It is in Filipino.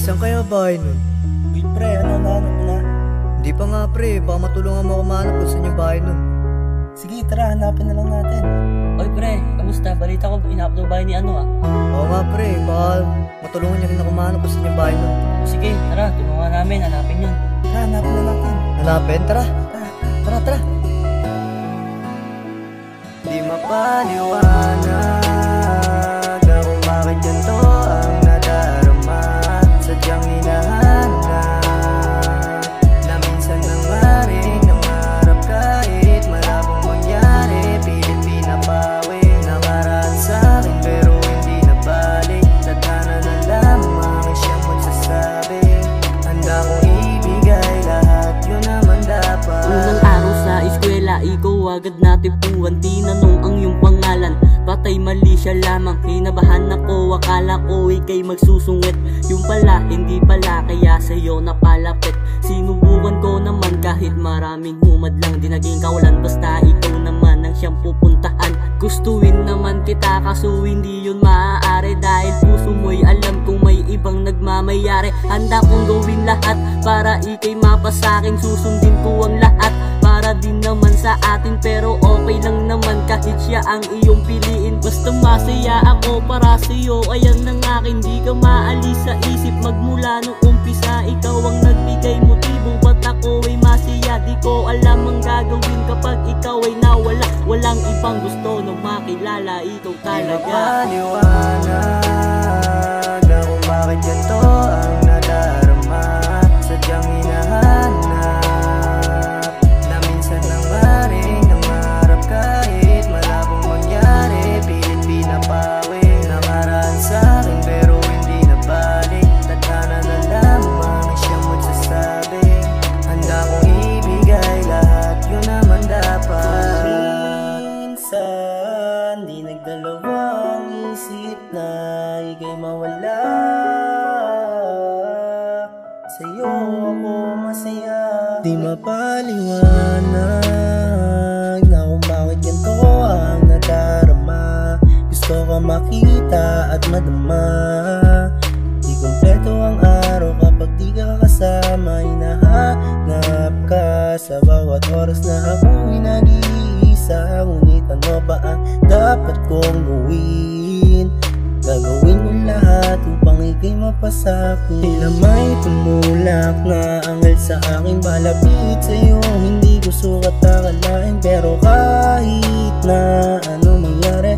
saan kaya bahay nun? Uy pre, ano nahanap mo na? Hindi pa nga pre, baka matulungan mo ako mahanap kung saan yung bahay nun. Sige tara, hanapin na lang natin. Oy pre, kamusta? Balita ko, inap daw bahay ni ano ah. Oo nga pre, baka matulungan niya rin ako mahanap kung saan yung bahay nun. Sige, tara, tulungan namin, hanapin yun. Tara, hanapin na natin. Hanapin, tara. Tara, tara. Di mapaliwanag kung bakit ganito ang nadarama. Sadyang hinahanap na minsan nang maring nangarap kahit malabong mangyari. Pilit pinapawi, nakaraan sa'kin pero hindi nabalik. Tadhana na lamang siyang magsasabi, handa kong ibigay lahat, yun naman dapat. Unang araw sa eskwela, ikaw agad natipuan. Tinanong ang iyong pangalan, patay mali siya lamang. Kinabahan ako, akala ko ika'y magsusungit. Yung pala, hindi pala, kaya sa'yo napalapit. Sinubukan ko naman kahit maraming humadlang. Di naging kawalan, basta ikaw naman ang siyang pupuntahan. Gustuin naman kita kaso hindi yun maaari. Dahil puso mo'y alam kung may ibang nagmamayari. Handa kong gawin lahat para ika'y mapasakin. Susundin ko ang lahat para din naman sa atin. Pero okay lang naman kahit siya ang iyong piliin. Basta masaya ako para sa'yo, ayan ang akin. Di ka maalis sa isip magmula nung umpisa. Ikaw ang nagbigay motibo, ba't ako ay masaya? Di ko alam ang gagawin kapag ikaw ay nawala. Walang ibang gusto nung makilala, ikaw talaga. Di mapaliwanag kung bakit ganito ang nadarama. Sadyang hinahanap na minsan nang maring nangarap kahit malabong mangyari. Pilit pinapawi, nakaraan sa'kin pero hindi nabalik. Tadhana na lamang siyang magsasabi, handa kong ibigay lahat, yun naman dapat. Minsan, di nagdalawang isip na ika'y mawala. Sa'yo ako masaya. Di mapaliwanag na kung bakit ganito ang nadarama. Gusto ko makita at madama. Di kompleto ang araw kapag di ka kasama. Hinahanap ka sa bawat oras na ako'y nag-iisa. Ngunit ano ba ang dapat kong gawin? Gagawin ko lahat upang ika'y mapasakin. Tila may tumulak na angal sa aking balapit sa'yo. Hindi ko sukat akalain pero kahit na ano mangyari,